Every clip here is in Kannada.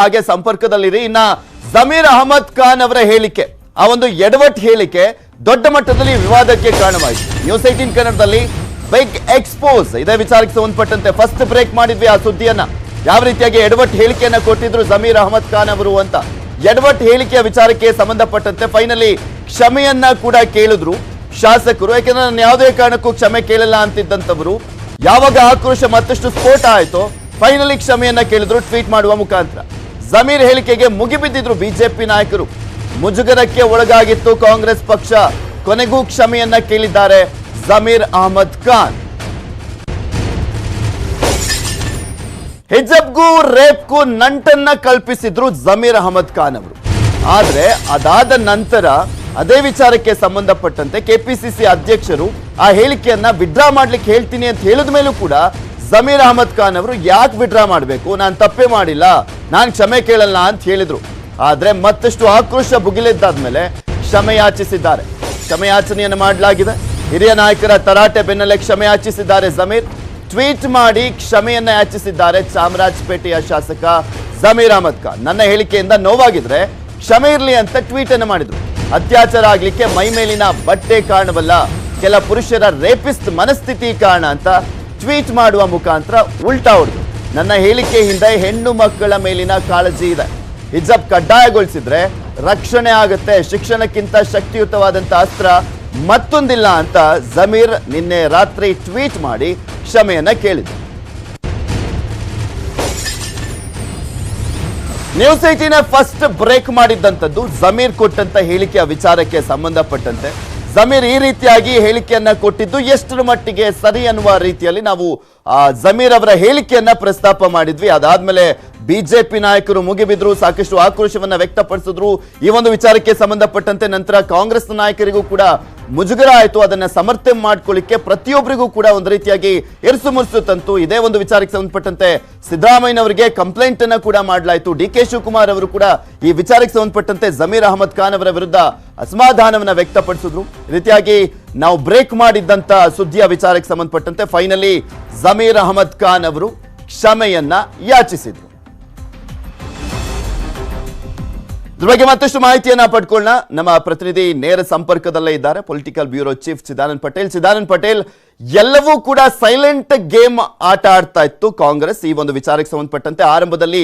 ಹಾಗೆ ಸಂಪರ್ಕದಲ್ಲಿರಿ. ಇನ್ನ ಜಮೀರ್ ಅಹಮದ್ ಖಾನ್ ಅವರ ಹೇಳಿಕೆ, ಆ ಒಂದು ಎಡವಟ್ ಹೇಳಿಕೆ ದೊಡ್ಡ ಮಟ್ಟದಲ್ಲಿ ವಿವಾದಕ್ಕೆ ಕಾರಣವಾಯಿತು. ನ್ಯೂಸ್ 18 ಕನ್ನಡದಲ್ಲಿ ಬಿಗ್ ಎಕ್ಸ್ಪೋಸ್ ಇದೇ ವಿಚಾರಕ್ಕೆ ಸಂಬಂಧಪಟ್ಟಂತೆ ಫಸ್ಟ್ ಬ್ರೇಕ್ ಮಾಡಿದ್ವಿ ಆ ಸುದ್ದಿಯನ್ನ. ಯಾವ ರೀತಿಯಾಗಿ ಎಡವಟ್ ಹೇಳಿಕೆಯನ್ನ ಕೊಟ್ಟಿದ್ರು ಜಮೀರ್ ಅಹಮದ್ ಖಾನ್ ಅವರು ಅಂತ. ಎಡವಟ್ ಹೇಳಿಕೆಯ ವಿಚಾರಕ್ಕೆ ಸಂಬಂಧಪಟ್ಟಂತೆ ಫೈನಲಿ ಕ್ಷಮೆಯನ್ನ ಕೂಡ ಕೇಳಿದ್ರು ಶಾಸಕರು. ಯಾಕೆಂದ್ರೆ ನಾನು ಯಾವುದೇ ಕಾರಣಕ್ಕೂ ಕ್ಷಮೆ ಕೇಳಲ್ಲ ಅಂತಿದ್ದಂತವರು ಯಾವಾಗ ಆಕ್ರೋಶ ಮತ್ತಷ್ಟು ಸ್ಫೋಟ ಆಯ್ತೋ ಫೈನಲಿ ಕ್ಷಮೆಯನ್ನ ಕೇಳಿದ್ರು ಟ್ವೀಟ್ ಮಾಡುವ ಮುಖಾಂತರ. ಜಮೀರ್ ಹೇಳಿಕೆಗೆ ಮುಗಿಬಿದ್ದಿದ್ರು ಬಿಜೆಪಿ ನಾಯಕರು. ಮುಜುಗರಕ್ಕೆ ಒಳಗಾಗಿತ್ತು ಕಾಂಗ್ರೆಸ್ ಪಕ್ಷ. ಕೊನೆಗೂ ಕ್ಷಮೆಯನ್ನ ಕೇಳಿದ್ದಾರೆ ಜಮೀರ್ ಅಹಮದ್ ಖಾನ್. ಹಿಜಬ್ಗೂ ರೇಪ್ಗೂ ನಂಟನ್ನ ಕಲ್ಪಿಸಿದ್ರು ಜಮೀರ್ ಅಹಮದ್ ಖಾನ್ ಅವರು. ಆದ್ರೆ ಅದಾದ ನಂತರ ಅದೇ ವಿಚಾರಕ್ಕೆ ಸಂಬಂಧಪಟ್ಟಂತೆ ಕೆಪಿಸಿಸಿ ಅಧ್ಯಕ್ಷರು ಆ ಹೇಳಿಕೆಯನ್ನ ವಿಡ್ರಾ ಮಾಡ್ಲಿಕ್ಕೆ ಹೇಳ್ತೀನಿ ಅಂತ ಹೇಳಿದ ಮೇಲೂ ಕೂಡ ಜಮೀರ್ ಅಹಮದ್ ಖಾನ್ ಅವರು ಯಾಕೆ ವಿಡ್ರಾ ಮಾಡಬೇಕು, ನಾನು ತಪ್ಪೇ ಮಾಡಿಲ್ಲ, ನಾನು ಕ್ಷಮೆ ಕೇಳಲ್ಲ ಅಂತ ಹೇಳಿದ್ರು. ಆದ್ರೆ ಮತ್ತಷ್ಟು ಆಕ್ರೋಶ ಭುಗಿಲೆದ್ದಾದ್ಮೇಲೆ ಕ್ಷಮೆ ಯಾಚಿಸಿದ್ದಾರೆ. ಕ್ಷಮೆಯಾಚನೆಯನ್ನು ಮಾಡಲಾಗಿದೆ. ಹಿರಿಯ ನಾಯಕರ ತರಾಟೆ ಬೆನ್ನಲ್ಲೇ ಕ್ಷಮೆ ಯಾಚಿಸಿದ್ದಾರೆ ಜಮೀರ್. ಟ್ವೀಟ್ ಮಾಡಿ ಕ್ಷಮೆಯನ್ನ ಯಾಚಿಸಿದ್ದಾರೆ ಚಾಮರಾಜಪೇಟೆಯ ಶಾಸಕ ಜಮೀರ್ ಅಹಮದ್ ಖಾನ್. ನನ್ನ ಹೇಳಿಕೆಯಿಂದ ನೋವಾಗಿದ್ರೆ ಕ್ಷಮೆ ಇರಲಿ ಅಂತ ಟ್ವೀಟ್ ಅನ್ನು ಮಾಡಿದ್ರು. ಅತ್ಯಾಚಾರ ಆಗ್ಲಿಕ್ಕೆ ಮೈ ಮೇಲಿನ ಬಟ್ಟೆ ಕಾರಣವಲ್ಲ, ಕೆಲ ಪುರುಷರ ರೇಪಿಸ್ಟ್ ಮನಸ್ಥಿತಿ ಕಾರಣ ಅಂತ ಟ್ವೀಟ್ ಮಾಡುವ ಮುಖಾಂತರ ಉಲ್ಟಾ ಹೊಡೆದು ನನ್ನ ಹೇಳಿಕೆ ಹಿಂದೆ ಹೆಣ್ಣು ಮಕ್ಕಳ ಮೇಲಿನ ಕಾಳಜಿ ಇದೆ, ಹಿಜಾಬ್ ಕಡ್ಡಾಯಗೊಳಿಸಿದ್ರೆ ರಕ್ಷಣೆ ಆಗುತ್ತೆ, ಶಿಕ್ಷಣಕ್ಕಿಂತ ಶಕ್ತಿಯುತವಾದಂತ ಅಸ್ತ್ರ ಮತ್ತೊಂದಿಲ್ಲ ಅಂತ ಜಮೀರ್ ನಿನ್ನೆ ರಾತ್ರಿ ಟ್ವೀಟ್ ಮಾಡಿ ಕ್ಷಮೆಯನ್ನ ಕೇಳಿದ್ರು. ನ್ಯೂಸ್ 18 ಫಸ್ಟ್ ಬ್ರೇಕ್ ಮಾಡಿದ್ದಂಥದ್ದು ಜಮೀರ್ ಕೊಟ್ಟಂತ ಹೇಳಿಕೆಯ ವಿಚಾರಕ್ಕೆ ಸಂಬಂಧಪಟ್ಟಂತೆ. ಜಮೀರ್ ಈ ರೀತಿಯಾಗಿ ಹೇಳಿಕೆಯನ್ನ ಕೊಟ್ಟಿದ್ದು ಎಷ್ಟರ ಮಟ್ಟಿಗೆ ಸರಿ ಅನ್ನುವ ರೀತಿಯಲ್ಲಿ ನಾವು ಜಮೀರ್ ಅವರ ಹೇಳಿಕೆಯನ್ನ ಪ್ರಸ್ತಾಪ ಮಾಡಿದ್ವಿ. ಅದಾದ್ಮೇಲೆ ಬಿಜೆಪಿ ನಾಯಕರು ಮುಗಿಬಿದ್ರು, ಸಾಕಷ್ಟು ಆಕ್ರೋಶವನ್ನ ವ್ಯಕ್ತಪಡಿಸಿದ್ರು ಈ ಒಂದು ವಿಚಾರಕ್ಕೆ ಸಂಬಂಧಪಟ್ಟಂತೆ. ನಂತರ ಕಾಂಗ್ರೆಸ್ ನಾಯಕರಿಗೂ ಕೂಡ ಮುಜುಗರ ಆಯಿತು. ಅದನ್ನ ಸಮರ್ಥನೆ ಮಾಡ್ಕೊಳ್ಳಿಕ್ಕೆ ಪ್ರತಿಯೊಬ್ಬರಿಗೂ ಕೂಡ ಒಂದು ರೀತಿಯಾಗಿ ಎರ್ಸು ಮುರ್ಸು ತಂತು. ಇದೇ ಒಂದು ವಿಚಾರಕ್ಕೆ ಸಂಬಂಧಪಟ್ಟಂತೆ ಸಿದ್ದರಾಮಯ್ಯನವರಿಗೆ ಕಂಪ್ಲೇಂಟ್ ಅನ್ನ ಕೂಡ ಮಾಡಲಾಯಿತು. ಡಿ.ಕೆ. ಶಿವಕುಮಾರ್ ಅವರು ಕೂಡ ಈ ವಿಚಾರಕ್ಕೆ ಸಂಬಂಧಪಟ್ಟಂತೆ ಜಮೀರ್ ಅಹಮದ್ ಖಾನ್ ಅವರ ವಿರುದ್ಧ ಅಸಮಾಧಾನವನ್ನ ವ್ಯಕ್ತಪಡಿಸಿದ್ರು. ಈ ರೀತಿಯಾಗಿ ನಾವು ಬ್ರೇಕ್ ಮಾಡಿದ್ದಂತ ಸುದ್ದಿಯ ವಿಚಾರಕ್ಕೆ ಸಂಬಂಧಪಟ್ಟಂತೆ ಫೈನಲಿ ಜಮೀರ್ ಅಹಮದ್ ಖಾನ್ ಅವರು ಕ್ಷಮೆಯನ್ನ ಯಾಚಿಸಿದ್ರು. ಇದ್ರ ಬಗ್ಗೆ ಮತ್ತಷ್ಟು ಮಾಹಿತಿಯನ್ನ ಪಡ್ಕೊಳ್ಳೋಣ. ನಮ್ಮ ಪ್ರತಿನಿಧಿ ನೇರ ಸಂಪರ್ಕದಲ್ಲೇ ಇದ್ದಾರೆ, political bureau chief Chidanand Patel. Chidanand Patel, ಎಲ್ಲವೂ ಕೂಡ ಸೈಲೆಂಟ್ ಗೇಮ್ ಆಟ ಆಡ್ತಾ ಇತ್ತು ಕಾಂಗ್ರೆಸ್ ಈ ಒಂದು ವಿಚಾರಕ್ಕೆ ಸಂಬಂಧಪಟ್ಟಂತೆ. ಆರಂಭದಲ್ಲಿ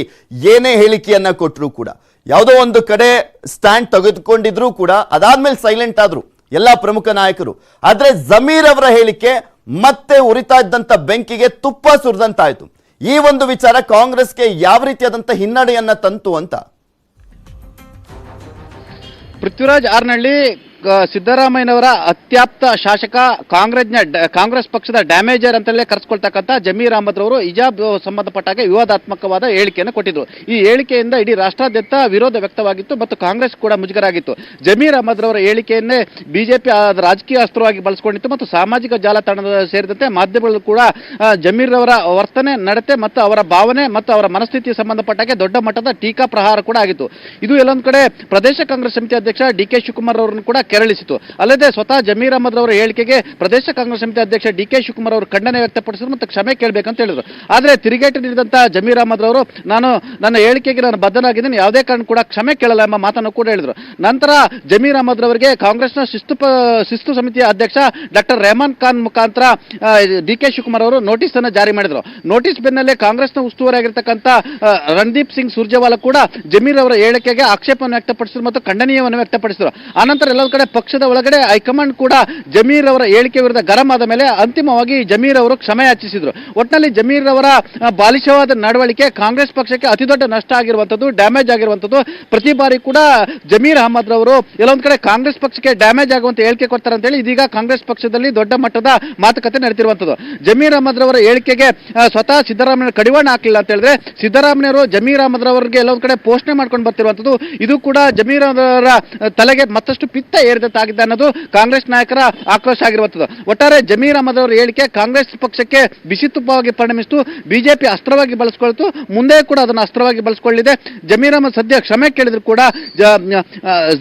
ಏನೇ ಹೇಳಿಕೆಯನ್ನ ಕೊಟ್ಟರು ಕೂಡ, ಯಾವುದೋ ಒಂದು ಕಡೆ ಸ್ಟ್ಯಾಂಡ್ ತೆಗೆದುಕೊಂಡಿದ್ರು ಕೂಡ ಅದಾದ್ಮೇಲೆ ಸೈಲೆಂಟ್ ಆದ್ರು ಎಲ್ಲಾ ಪ್ರಮುಖ ನಾಯಕರು. ಆದ್ರೆ ಜಮೀರ್ ಅವರ ಹೇಳಿಕೆ ಮತ್ತೆ ಉರಿತಾ ಇದ್ದಂತ ಬೆಂಕಿಗೆ ತುಪ್ಪ ಸುರಿದಂತಾಯ್ತು. ಈ ಒಂದು ವಿಚಾರ ಕಾಂಗ್ರೆಸ್ಗೆ ಯಾವ ರೀತಿಯಾದಂತ ಹಿನ್ನಡೆಯನ್ನ ತಂತು ಅಂತ? ಪೃಥ್ವಿರಾಜ್ ಆರ್ನಳ್ಳಿ ಸಿದ್ದರಾಮಯ್ಯನವರ ಅತ್ಯಾಪ್ತ ಶಾಸಕ, ಕಾಂಗ್ರೆಸ್ ಪಕ್ಷದ ಡ್ಯಾಮೇಜರ್ ಅಂತಲೇ ಕರೆಸ್ಕೊಳ್ತಕ್ಕಂಥ ಜಮೀರ್ ಅಹಮದ್ ರವರು ಹಿಜಾಬ್ ಸಂಬಂಧಪಟ್ಟಾಗ ವಿವಾದಾತ್ಮಕವಾದ ಹೇಳಿಕೆಯನ್ನು ಕೊಟ್ಟಿದ್ರು. ಈ ಹೇಳಿಕೆಯಿಂದ ಇಡೀ ರಾಷ್ಟ್ರಾದ್ಯಂತ ವಿರೋಧ ವ್ಯಕ್ತವಾಗಿತ್ತು ಮತ್ತು ಕಾಂಗ್ರೆಸ್ ಕೂಡ ಮುಜುಗರ ಆಗಿತ್ತು. ಜಮೀರ್ ಅಹಮದ್ ರವರ ಹೇಳಿಕೆಯನ್ನೇ ಬಿಜೆಪಿ ರಾಜಕೀಯ ಅಸ್ತ್ರವಾಗಿ ಬಳಸಿಕೊಂಡಿತ್ತು ಮತ್ತು ಸಾಮಾಜಿಕ ಜಾಲತಾಣದ ಸೇರಿದಂತೆ ಮಾಧ್ಯಮಗಳು ಕೂಡ ಜಮೀರ್ ರವರ ವರ್ತನೆ, ನಡತೆ ಮತ್ತು ಅವರ ಭಾವನೆ ಮತ್ತು ಅವರ ಮನಸ್ಥಿತಿ ಸಂಬಂಧಪಟ್ಟಾಗೆ ದೊಡ್ಡ ಮಟ್ಟದ ಟೀಕಾ ಪ್ರಹಾರ ಕೂಡ ಆಗಿತ್ತು. ಇದು ಎಲ್ಲೊಂದು ಕಡೆ ಪ್ರದೇಶ ಕಾಂಗ್ರೆಸ್ ಸಮಿತಿ ಅಧ್ಯಕ್ಷ ಡಿ.ಕೆ. ಶಿವಕುಮಾರ್ ಅವರನ್ನು ಕೂಡ ಕೆರಳಿಸಿತು. ಅಲ್ಲದೆ ಸ್ವತಃ ಜಮೀರ್ ಅಹಮದ್ ಅವರ ಹೇಳಿಕೆಗೆ ಪ್ರದೇಶ ಕಾಂಗ್ರೆಸ್ ಸಮಿತಿ ಅಧ್ಯಕ್ಷ ಡಿ.ಕೆ. ಶಿವಕುಮಾರ್ ಅವರು ಖಂಡನೆ ವ್ಯಕ್ತಪಡಿಸಿದ್ರು ಮತ್ತು ಕ್ಷಮೆ ಕೇಳಬೇಕಂತ ಹೇಳಿದ್ರು. ಆದರೆ ತಿರುಗೇಟು ನೀಡಿದಂತಹ ಜಮೀರ್ ಅಹಮದ್ ಅವರು ನನ್ನ ಹೇಳಿಕೆಗೆ ನಾನು ಬದ್ಧನಾಗಿದ್ದೀನಿ, ಯಾವುದೇ ಕಾರಣ ಕೂಡ ಕ್ಷಮೆ ಕೇಳಲ್ಲ ಎಂಬ ಮಾತನ್ನು ಕೂಡ ಹೇಳಿದ್ರು. ನಂತರ ಜಮೀರ್ ಅಹಮದ್ ಅವರಿಗೆ ಕಾಂಗ್ರೆಸ್ನ ಶಿಸ್ತು ಸಮಿತಿಯ ಅಧ್ಯಕ್ಷ ಡಾಕ್ಟರ್ ರೆಹಮಾನ್ ಖಾನ್ ಮುಖಾಂತರ ಡಿ.ಕೆ. ಶಿವಕುಮಾರ್ ಅವರು ನೋಟಿಸ್ ಅನ್ನು ಜಾರಿ ಮಾಡಿದ್ರು. ನೋಟಿಸ್ ಬೆನ್ನಲ್ಲೇ ಕಾಂಗ್ರೆಸ್ನ ಉಸ್ತುವಾರಿಯಾಗಿರ್ತಕ್ಕಂಥ ರಣದೀಪ್ ಸಿಂಗ್ ಸುರ್ಜೇವಾಲಾ ಕೂಡ ಜಮೀರ್ ಅವರ ಹೇಳಿಕೆಗೆ ಆಕ್ಷೇಪವನ್ನು ವ್ಯಕ್ತಪಡಿಸಿದ್ರು ಮತ್ತು ಖಂಡನೀಯವನ್ನು ವ್ಯಕ್ತಪಡಿಸಿದ್ರು. ಆನಂತರ ಎಲ್ಲ ಕಡೆ ಪಕ್ಷದ ಒಳಗಡೆ ಹೈಕಮಾಂಡ್ ಕೂಡ ಜಮೀರ್ ಅವರ ಹೇಳಿಕೆ ವಿರುದ್ಧ ಗರಂ ಆದ ಮೇಲೆ ಅಂತಿಮವಾಗಿ ಜಮೀರ್ ಅವರು ಕ್ಷಮೆ ಯಾಚಿಸಿದ್ರು. ಒಟ್ಟಿನಲ್ಲಿ ಜಮೀರ್ ಅವರ ಬಾಲಿಶವಾದ ನಡವಳಿಕೆ ಕಾಂಗ್ರೆಸ್ ಪಕ್ಷಕ್ಕೆ ಅತಿ ದೊಡ್ಡ ನಷ್ಟ ಆಗಿರುವಂತದ್ದು, ಡ್ಯಾಮೇಜ್ ಆಗಿರುವಂತದ್ದು. ಪ್ರತಿ ಬಾರಿ ಕೂಡ ಜಮೀರ್ ಅಹಮದ್ ರವರು ಎಲ್ಲೊಂದ್ ಕಡೆ ಕಾಂಗ್ರೆಸ್ ಪಕ್ಷಕ್ಕೆ ಡ್ಯಾಮೇಜ್ ಆಗುವಂತ ಹೇಳಿಕೆ ಕೊಡ್ತಾರೆ ಅಂತ ಹೇಳಿ ಇದೀಗ ಕಾಂಗ್ರೆಸ್ ಪಕ್ಷದಲ್ಲಿ ದೊಡ್ಡ ಮಟ್ಟದ ಮಾತುಕತೆ ನಡೆದಿರುವಂತದ್ದು. ಜಮೀರ್ ಅಹಮದ್ ರವರ ಹೇಳಿಕೆಗೆ ಸ್ವತಃ ಸಿದ್ದರಾಮಯ್ಯ ಕಡಿವಾಣ ಹಾಕಲಿಲ್ಲ ಅಂತ ಹೇಳಿದ್ರೆ ಸಿದ್ದರಾಮಯ್ಯವರು ಜಮೀರ್ ಅಹಮದ್ ರವರಿಗೆ ಎಲ್ಲೊಂದ್ ಕಡೆ ಪೋಷಣೆ ಮಾಡ್ಕೊಂಡು ಬರ್ತಿರುವಂತದ್ದು. ಇದು ಕೂಡ ಜಮೀರ್ ಅವರ ತಲೆಗೆ ಮತ್ತಷ್ಟು ಪಿತ್ತ ಏರಿದಂತಾಗಿದೆ ಅನ್ನೋದು ಕಾಂಗ್ರೆಸ್ ನಾಯಕರ ಆಕ್ರೋಶ ಆಗಿರುವಂತದ್ದು. ಒಟ್ಟಾರೆ ಜಮೀರ್ ಅಹಮದ್ ಅವರ ಹೇಳಿಕೆ ಕಾಂಗ್ರೆಸ್ ಪಕ್ಷಕ್ಕೆ ಬಿಸಿ ತುಪ್ಪವಾಗಿ ಪರಿಣಮಿಸಿತು, ಬಿಜೆಪಿ ಅಸ್ತ್ರವಾಗಿ ಬಳಸಿಕೊಳ್ತು, ಮುಂದೆ ಕೂಡ ಅದನ್ನು ಅಸ್ತ್ರವಾಗಿ ಬಳಸಿಕೊಳ್ಳಿದೆ. ಜಮೀರ್ ಅಹಮದ್ ಸದ್ಯ ಕ್ಷಮೆ ಕೇಳಿದ್ರು ಕೂಡ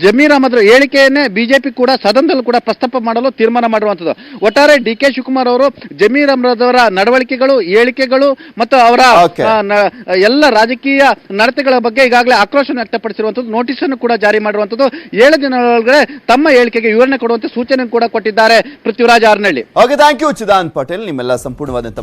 ಜಮೀರ್ ಅಹಮದ್ ಹೇಳಿಕೆಯನ್ನೇ ಬಿಜೆಪಿ ಕೂಡ ಸದನದಲ್ಲೂ ಕೂಡ ಪ್ರಸ್ತಾಪ ಮಾಡಲು ತೀರ್ಮಾನ ಮಾಡಿರುವಂತದ್ದು. ಒಟ್ಟಾರೆ ಡಿ ಕೆ ಶಿವಕುಮಾರ್ ಅವರು ಜಮೀರ್ ಅಹಮದ್ ಅವರ ನಡವಳಿಕೆಗಳು, ಹೇಳಿಕೆಗಳು ಮತ್ತು ಅವರ ಎಲ್ಲ ರಾಜಕೀಯ ನಡತೆಗಳ ಬಗ್ಗೆ ಈಗಾಗಲೇ ಆಕ್ರೋಶ ವ್ಯಕ್ತಪಡಿಸಿರುವಂತದ್ದು, ನೋಟಿಸ್ ಅನ್ನು ಕೂಡ ಜಾರಿ ಮಾಡಿರುವಂತದ್ದು. 7 ದಿನಗಳೊಳಗಡೆ ತಮ್ಮ ಹೇಳಿಕೆಗೆ ವಿವರಣೆ ಕೊಡುವಂತೆ ಸೂಚನೆ ಕೂಡ ಕೊಟ್ಟಿದ್ದಾರೆ Prithviraj Harnalli. Okay, thank you Chidanand Patel, ನಿಮ್ಮೆಲ್ಲ ಸಂಪೂರ್ಣವಾದಂತ